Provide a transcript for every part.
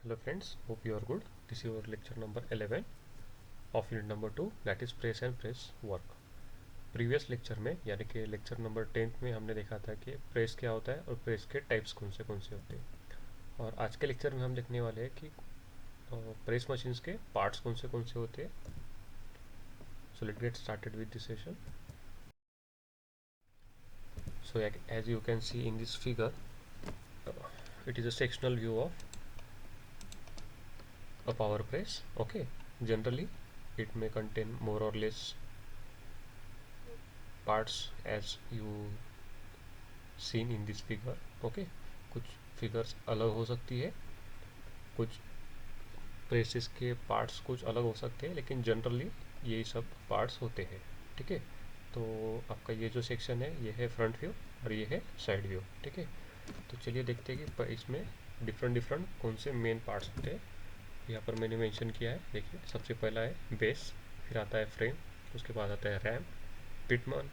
Hello friends, hope you are good. This is your lecture number 11 of unit number 2, that is press and press work. Previous lecture में यानी कि lecture number 10 में हमने देखा था कि प्रेस क्या होता है और प्रेस के टाइप्स कौन से होते हैं। और आज के लेक्चर में हम देखने वाले हैं कि प्रेस मशीन्स के पार्ट्स कौन से होते हैं। So let get started with this session. So as you can see in this figure, it is a sectional view of a power press. Okay, generally it may contain more or less parts as you seen in this figure. Okay, कुछ figures अलग हो सकती है, कुछ presses के parts कुछ अलग हो सकते हैं, लेकिन जनरली यही सब पार्ट्स होते हैं। ठीक है, तो आपका ये जो सेक्शन है ये है फ्रंट व्यू और ये है साइड व्यू। ठीक है, तो चलिए देखते हैं कि इसमें डिफरेंट कौन से मेन पार्ट्स होते हैं। यहाँ पर मैंने मेंशन किया है, देखिए सबसे पहला है बेस, फिर आता है फ्रेम, उसके बाद आता है ram, pitman,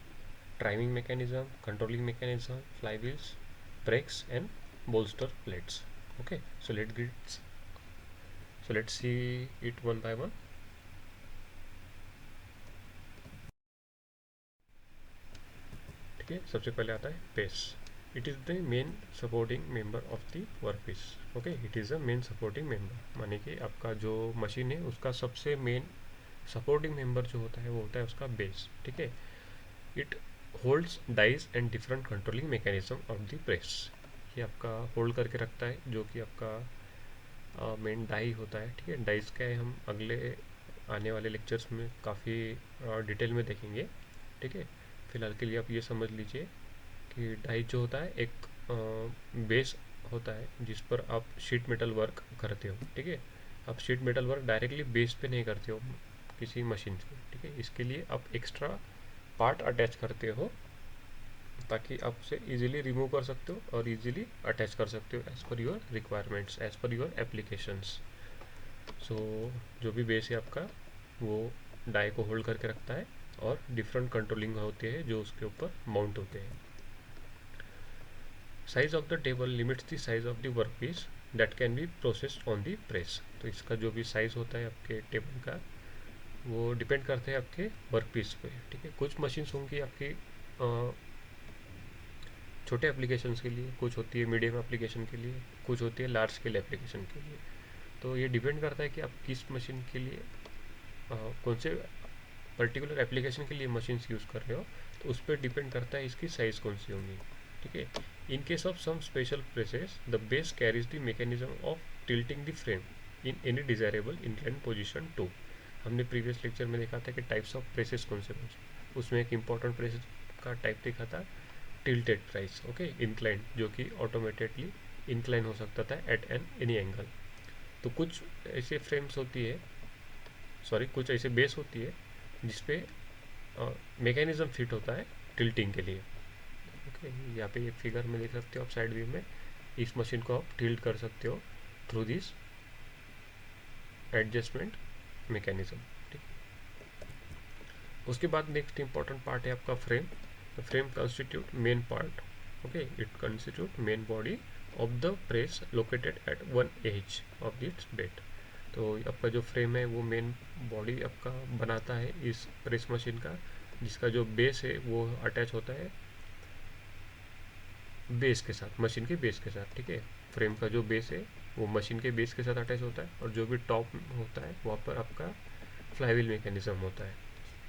driving mechanism, controlling mechanism, flywheels, brakes and bolster plates. Okay, so let's see it one by one. ठीक है, सबसे पहले आता है base. It is the main supporting member of the work piece. Okay, it is a main supporting member, माने कि आपका जो मशीन है उसका सबसे मेन सपोर्टिंग मेंबर जो होता है वो होता है उसका बेस। ठीक है, it holds dies and different controlling mechanism of the press. ये आपका होल्ड करके रखता है जो कि आपका मेन डाई होता है। ठीक है, डाइज का है हम अगले आने वाले लेक्चर्स में काफ़ी डिटेल में देखेंगे। ठीक है, फिलहाल के लिए आप ये समझ लीजिए कि डाई जो होता है एक बेस होता है जिस पर आप शीट मेटल वर्क करते हो। ठीक है, आप sheet metal work directly base पे नहीं करते हो किसी मशीन से। ठीक है, इसके लिए आप एक्स्ट्रा पार्ट अटैच करते हो ताकि आप उसे इजीली रिमूव कर सकते हो और इजीली अटैच कर सकते हो as per your requirements, as per your applications. So जो भी बेस है आपका वो डाई को होल्ड करके रखता है और डिफरेंट कंट्रोलिंग होते हैं जो उसके ऊपर माउंट होते हैं। Size of the table limits the size of the work piece that can be processed on the press. तो इसका जो भी साइज होता है आपके टेबल का वो डिपेंड करते हैं आपके वर्क पीस पे। ठीक है, कुछ मशीन्स होंगी आपकी छोटे एप्लीकेशंस के लिए, कुछ होती है मीडियम एप्लीकेशन के लिए, कुछ होती है लार्ज स्केल एप्लीकेशन के लिए। तो ये डिपेंड करता है कि आप किस मशीन के लिए कौन से पर्टिकुलर एप्लीकेशन के लिए मशीन्स यूज़ कर रहे हो, तो उस पर डिपेंड करता है इसकी साइज़ कौन सी होंगी। ठीक है, in case of some special presses the base carries the mechanism of tilting the frame in any desirable incline position too. हमने प्रीवियस लेक्चर में देखा था कि टाइप्स ऑफ प्रेसेस कौन से, उसमें एक इंपॉर्टेंट प्रेस का टाइप देखा था टिल्टेड प्राइस। ओके, इंक्लाइन जो कि ऑटोमेटेडली इंक्लाइन हो सकता था एट एन एनी एंगल। तो कुछ ऐसे फ्रेम्स होती है, सॉरी कुछ ऐसे बेस होती है जिसपे मैकेनिज्म फिट होता है टिल्टिंग के लिए। ओके, यहाँ पे ये फिगर में देख सकते हो आप साइड व्यू में, इस मशीन को आप टिल्ट कर सकते हो थ्रू दिस एडजस्टमेंट मैकेनिज्म। ठीक, उसके बाद नेक्स्ट इंपॉर्टेंट पार्ट है आपका frame. The frame constitute main part. Okay, it constitute main body of the press located at one edge of its bed. तो आपका जो फ्रेम है वो मेन बॉडी आपका बनाता है इस प्रेस मशीन का, जिसका जो बेस है वो अटैच होता है बेस के साथ, मशीन के बेस के साथ। ठीक है, फ्रेम का जो बेस है वो मशीन के बेस के साथ अटैच होता है और जो भी टॉप होता है वहाँ पर आपका फ्लाईव्हील मैकेनिज्म होता है।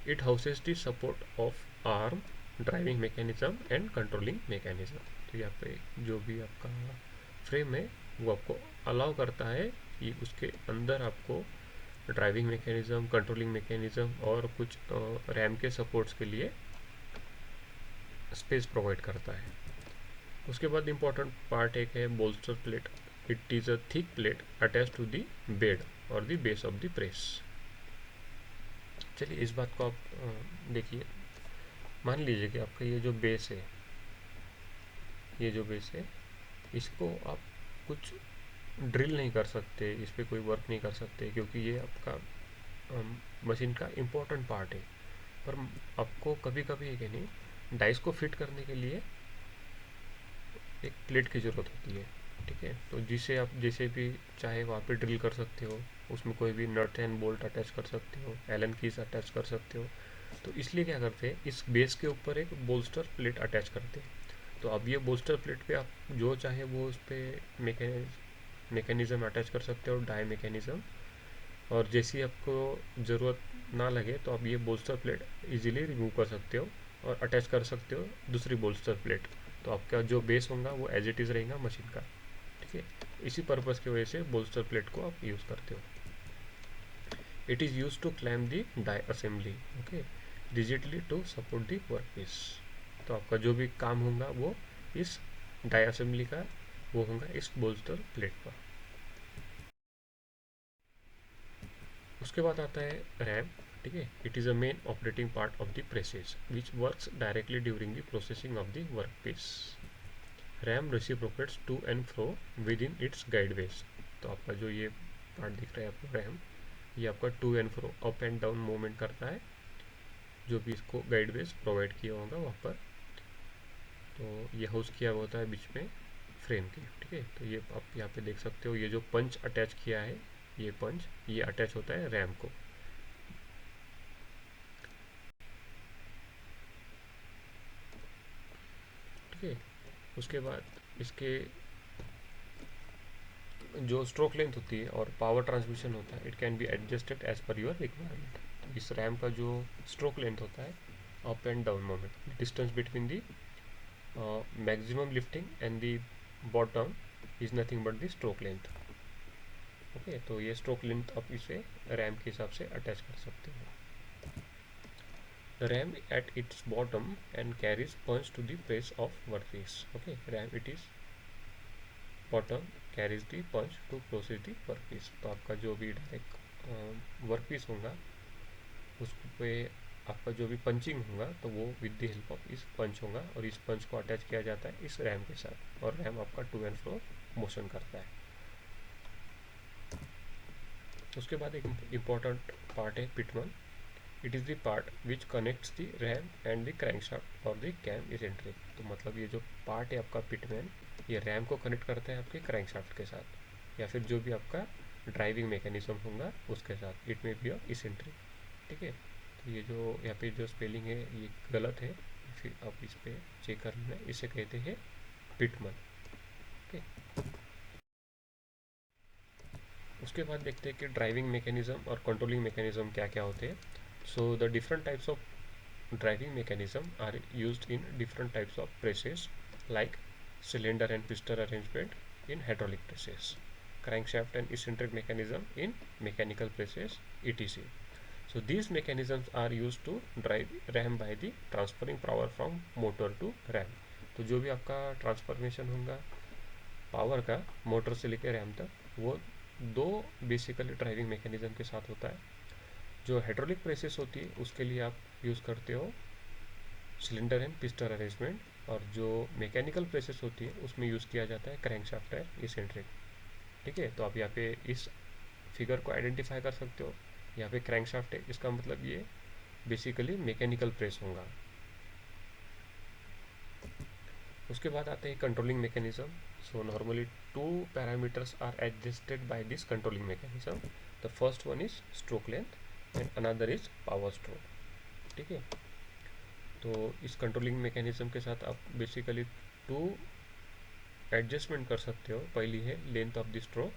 It houses the support of arm, driving mechanism and controlling mechanism. तो यहाँ पे जो भी आपका फ्रेम है वो आपको अलाउ करता है कि उसके अंदर आपको ड्राइविंग मैकेनिज्म, कंट्रोलिंग मैकेनिज्म और कुछ रैम के सपोर्ट्स के लिए स्पेस प्रोवाइड करता है। उसके बाद इंपॉर्टेंट पार्ट एक है bolster plate. It is a thick plate attach to the bed और the base of the press. चलिए इस बात को आप देखिए, मान लीजिए कि आपका ये जो बेस है, ये जो बेस है इसको आप कुछ ड्रिल नहीं कर सकते, इस पर कोई वर्क नहीं कर सकते क्योंकि ये आपका मशीन का इम्पोर्टेंट पार्ट है। पर आपको कभी कभी है कि नहीं, डाइस को फिट करने के लिए एक प्लेट की ज़रूरत होती है। ठीक है। तो जिसे आप जैसे भी चाहे वहाँ पे ड्रिल कर सकते हो, उसमें कोई भी नट एंड बोल्ट अटैच कर सकते हो, एलन कीज अटैच कर सकते हो। तो इसलिए क्या करते हैं, इस बेस के ऊपर एक बोल्स्टर प्लेट अटैच करते हैं। तो अब ये बोल्स्टर प्लेट पे आप जो चाहे वो उस पर मैकेनिज़्म अटैच कर सकते हो, डाई मैकेनिज़्म। और जैसी आपको ज़रूरत ना लगे तो आप ये बोल्स्टर प्लेट इजीली रिमूव कर सकते हो और अटैच कर सकते हो दूसरी बोल्स्टर प्लेट। तो आपका जो बेस होगा वो एज इट इज़ रहेगा मशीन का। ठीक है। इसी पर्पज़ की वजह से बोल्स्टर प्लेट को आप यूज़ करते हो। It is use to clamp the die assembly, okay, rigidly to support the work piece. तो आपका जो भी काम होगा वो इस डाई असेंबली का वो होगा इस बोल्स्टर प्लेट पर। उसके बाद आता है रैम। ठीक है। It is a main operating part of the presses which works directly during the processing of the work piece. Ram reciprocates to and fro within its guideways. तो आपका जो ये पार्ट दिख रहा है आपको रैम, ये आपका to and fro up and down movement करता है, जो भी इसको गाइडवेज प्रोवाइड किया होगा वहाँ पर। तो ये हाउस किया हुआ होता है बीच में फ्रेम के। ठीक है। तो ये आप यहाँ पे देख सकते हो, ये जो पंच अटैच किया है, ये पंच ये अटैच होता है रैम को। ठीक है। उसके बाद इसके जो स्ट्रोक लेंथ होती है और पावर ट्रांसमिशन होता है, it can be adjusted as per your requirement. इस रैम का जो स्ट्रोक लेंथ होता है, up and down moment, distance between the maximum lifting and the bottom is nothing but the stroke length. Okay. तो ये stroke length आप इसे RAM के हिसाब से अटैच कर सकते हो। The ram at its bottom and carries punch to the press of workpiece. Okay, ram it is bottom carries the punch to process the workpiece. तो आपका जो भी डायरेक्ट वर्कपीस होगा उस पे आपका जो भी पंचिंग होगा तो वो विद द हेल्प ऑफ इस पंच होगा, और इस पंच को अटैच किया जाता है इस रैम के साथ, और रैम आपका टू एंड फ्रो मोशन करता है। उसके बाद एक इम्पॉर्टेंट पार्ट है पिटमन। It is the part which connects the RAM and the crankshaft और द कैम इसेंट्रिक। तो मतलब ये जो पार्ट है आपका पिटमैन, ये रैम को कनेक्ट करता है आपके क्रैंकशाफ्ट के साथ, या फिर जो भी आपका ड्राइविंग मैकेनिज्म होगा उसके साथ। इट में बी अ इसेंट्रिक। ठीक है। तो ये जो यहाँ पे जो स्पेलिंग है ये गलत है, फिर आप इस पर चेक कर लेना। इसे कहते हैं पिटमन। ओके। उसके बाद देखते हैं कि ड्राइविंग मैकेनिज्म और कंट्रोलिंग मैकेनिज्म क्या क्या होते हैं। So the different types of driving mechanism are used in different types of presses, like cylinder and piston arrangement in hydraulic presses, crankshaft and eccentric mechanism in mechanical presses, etc. So these mechanisms are used to drive ram by the transferring power from motor to ram. तो जो भी आपका transformation होगा power का motor से लेकर RAM तक, वो दो बेसिकली ड्राइविंग मैकेनिज्म के साथ होता है। जो हाइड्रोलिक प्रेसेस होती है उसके लिए आप यूज़ करते हो सिलेंडर एंड पिस्टन अरेंजमेंट, और जो मैकेनिकल प्रेसेस होती है उसमें यूज़ किया जाता है क्रैंकशाफ्ट एंड इसेंट्रिक। ठीक है। तो आप यहाँ पे इस फिगर को आइडेंटिफाई कर सकते हो। यहाँ पे क्रैंकशाफ्ट है, इसका मतलब ये बेसिकली मैकेनिकल प्रेस होगा। उसके बाद आते हैं controlling mechanism. So normally two parameters are adjusted by this controlling mechanism. The first one is stroke length and another is power stroke. ठीक है। तो इस कंट्रोलिंग मैकेनिज्म के साथ आप बेसिकली टू एडजस्टमेंट कर सकते हो। पहली है लेंथ ऑफ द स्ट्रोक,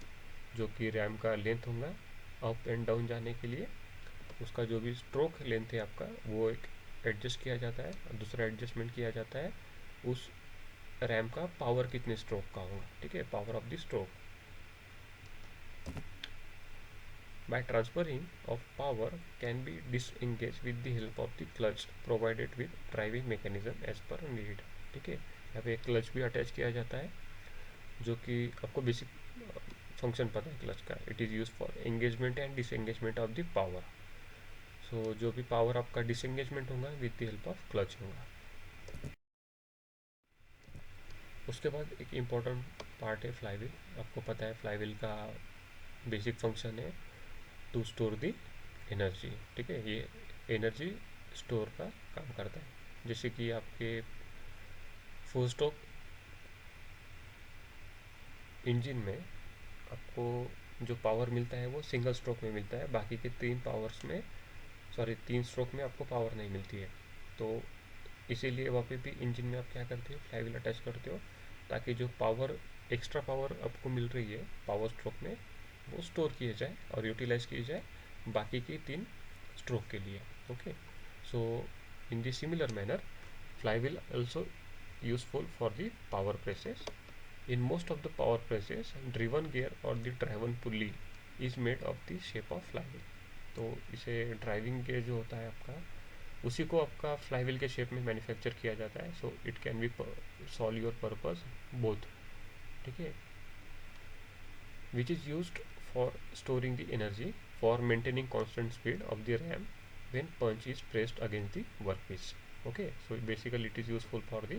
जो कि रैम का लेंथ होगा अप एंड डाउन जाने के लिए। उसका जो भी स्ट्रोक लेंथ है आपका वो एक एडजस्ट किया जाता है, और दूसरा एडजस्टमेंट किया जाता है उस रैम का पावर कितने स्ट्रोक का होगा। ठीक है। Power of the stroke. By transferring of power can be disengaged with the help of the clutch provided with driving mechanism as per need। ठीक है। यहाँ पे एक क्लच भी अटैच किया जाता है, जो कि आपको बेसिक फंक्शन पता है क्लच का। It is use for engagement and disengagement of the power. So जो भी पावर आपका डिसएंगेजमेंट होगा with the help of clutch होगा। उसके बाद एक इम्पॉर्टेंट पार्ट है फ्लाईव्हील। आपको पता है फ्लाईव्हील का बेसिक फंक्शन है टू स्टोर दी एनर्जी। ठीक है। ये एनर्जी स्टोर का काम करता है। जैसे कि आपके फोर स्ट्रोक इंजन में आपको जो पावर मिलता है वो सिंगल स्ट्रोक में मिलता है, बाकी के 3 स्ट्रोक में आपको पावर नहीं मिलती है। तो इसीलिए वहाँ पे भी इंजन में आप क्या करते हो, फ्लाई व्हील अटैच करते हो, ताकि जो पावर, एक्स्ट्रा पावर आपको मिल रही है पावर स्ट्रोक में, वो स्टोर किए जाए और यूटिलाइज किए जाए बाकी के 3 स्ट्रोक के लिए। Okay, so in the similar manner fly wheel also useful for the power presses. In most of the power presses, driven gear or the driven pulley is made of the shape of flywheel. तो इसे driving gear जो होता है आपका, उसी को आपका flywheel के शेप में मैन्युफैक्चर किया जाता है। So it can B solve your purpose both, ठीक है, which is used for storing the energy for maintaining constant speed of the RAM when punch is pressed against the workpiece. Okay, so basically it is useful for the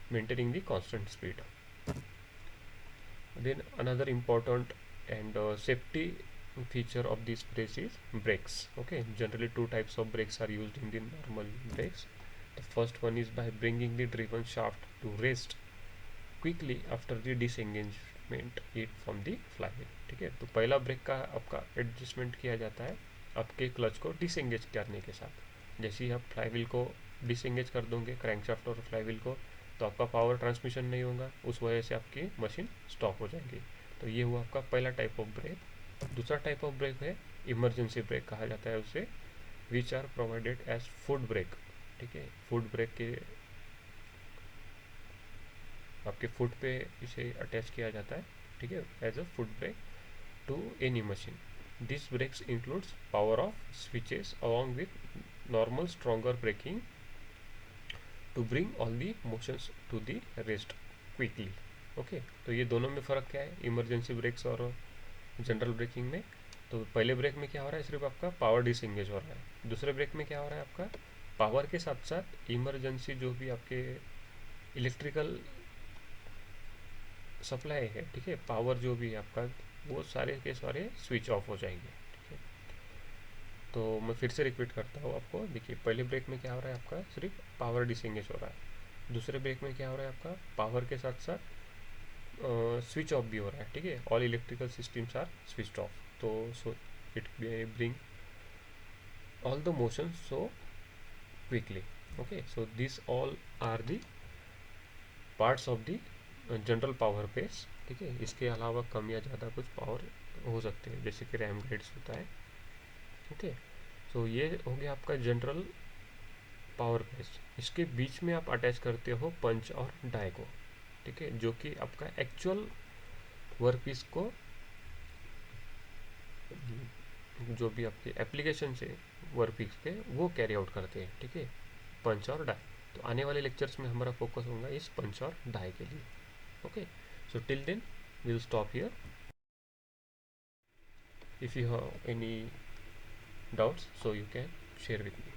maintaining the constant speed. Then another important and safety feature of this press is brakes. Okay, generally two types of brakes are used in the normal brakes. The first one is by bringing the driven shaft to rest quickly after the disengagement it from the flywheel. ठीक है, तो पहला break का आपका adjustment किया जाता है आपके क्लच को डिसएंगेज करने के साथ। जैसे ही आप फ्लाईव्हील को डिसएंगेज कर दोगे क्रैंकशाफ्ट और फ्लाईव्हील को, तो आपका पावर ट्रांसमिशन नहीं होगा, उस वजह से आपकी मशीन स्टॉप हो जाएगी। तो ये हुआ आपका पहला टाइप ऑफ ब्रेक। दूसरा टाइप ऑफ ब्रेक है इमरजेंसी ब्रेक कहा जाता है उसे, which are provided as foot brake. ठीक है, फुट ब्रेक के आपके फुट पे इसे अटैच किया जाता है, ठीक है, as a foot brake to any machine. This brakes includes power off switches along with normal stronger braking to bring all the motions to the rest quickly. Okay, तो ये दोनों में फ़र्क क्या है इमरजेंसी ब्रेक्स और जनरल ब्रेकिंग में? तो पहले ब्रेक में क्या हो रहा है, सिर्फ आपका पावर डिसएंगेज हो रहा है। दूसरे ब्रेक में क्या हो रहा है, आपका पावर के साथ साथ इमरजेंसी जो भी आपके इलेक्ट्रिकल सप्लाई है, ठीक है, पावर जो भी है आपका, वो सारे के सारे स्विच ऑफ हो जाएंगे। ठीक है, तो मैं फिर से रिपीट करता हूँ आपको। देखिए, पहले ब्रेक में क्या हो रहा है, आपका सिर्फ पावर डिसएंगेज हो रहा है। दूसरे ब्रेक में क्या हो रहा है, आपका पावर के साथ साथ स्विच ऑफ भी हो रहा है। ठीक है, all electrical systems are switch off. तो so it bring all the motion so quickly. Okay, so this all are the parts of the general power press. ठीक है, इसके अलावा कम या ज़्यादा कुछ पावर हो सकते हैं, जैसे कि रैम गाइड्स होता है। ओके, सो ये हो गया आपका जनरल पावर पेस। इसके बीच में आप अटैच करते हो पंच और डाई को, ठीक है, जो कि आपका एक्चुअल वर्क पीस को, जो भी आपके एप्लीकेशन से वर्क पीस के, वो कैरी आउट करते हैं। ठीक है, पंच और डाई। तो आने वाले लेक्चर्स में हमारा फोकस होगा इस पंच और डाई के लिए। Okay, so till then we'll stop here. If you have any doubts, so you can share with me.